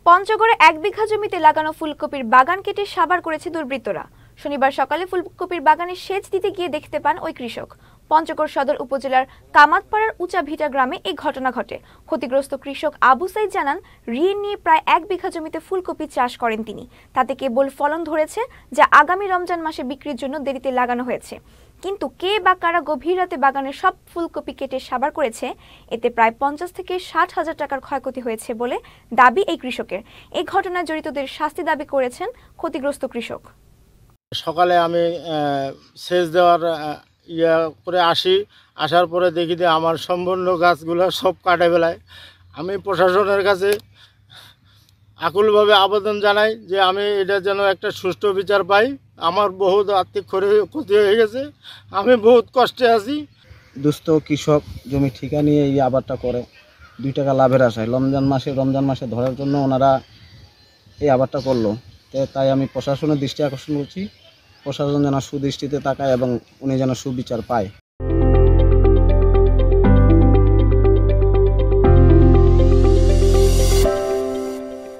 পঞ্চগড়ে 1 বিঘা জমিতে লাগানো ফুলকপির বাগান কেটে সাবার করেছে দুর্বৃত্তরা। শনিবার সকালে ফুলকপির বাগানে সেচ দিতে গিয়ে দেখতে পান ওই কৃষক। পঞ্চগড় সদর উপজেলার কামাতপাড়ার উঁচা ভিটা গ্রামে এই ঘটনা ঘটে। ক্ষতিগ্রস্ত কৃষক আবু সাইদ জানান, ঋণ নিয়ে প্রায় 1 বিঘা জমিতে ফুলকপি চাষ করেন তিনি। তাতে কেবল ফলন ধরেছে, যা আগামী রমজান মাসে বিক্রির জন্য দেরিতে লাগানো হয়েছে। কিন্তু কে বা কারা গভীর রাতে বাগানের সব ফুলকপি কেটে সাবার করেছে, এতে প্রায় 50 থেকে 60 হাজার টাকার ক্ষয়ক্ষতি হয়েছে বলে দাবি এই কৃষকের। এই ঘটনায় জড়িতদের শাস্তি দাবি করেছেন ক্ষতিগ্রস্ত কৃষক। সকালে আমি সেচ দেওয়ার করে আসার পরে দেখি যে আমার সম্পূর্ণ গাছগুলো সব কাটে ফেলায়। আমি প্রশাসনের কাছে আকুলভাবে আবেদন জানাই যে আমি এটা যেন একটা সুষ্ঠু বিচার পাই। আমার বহুত আর্থিক ক্ষতি হয়ে গেছে, আমি বহুত কষ্টে আছি। দুস্থ কৃষক জমি ঠিকা নিয়ে এই আবাদটা করে 2 টাকা লাভের আশায় রমজান মাসে ধরার জন্য ওনারা এই আবাদটা করলো। তাই আমি প্রশাসনের দৃষ্টি আকর্ষণ করছি, প্রশাসন যেন সুদৃষ্টিতে তাকায় এবং উনি যেন সুবিচার পায়।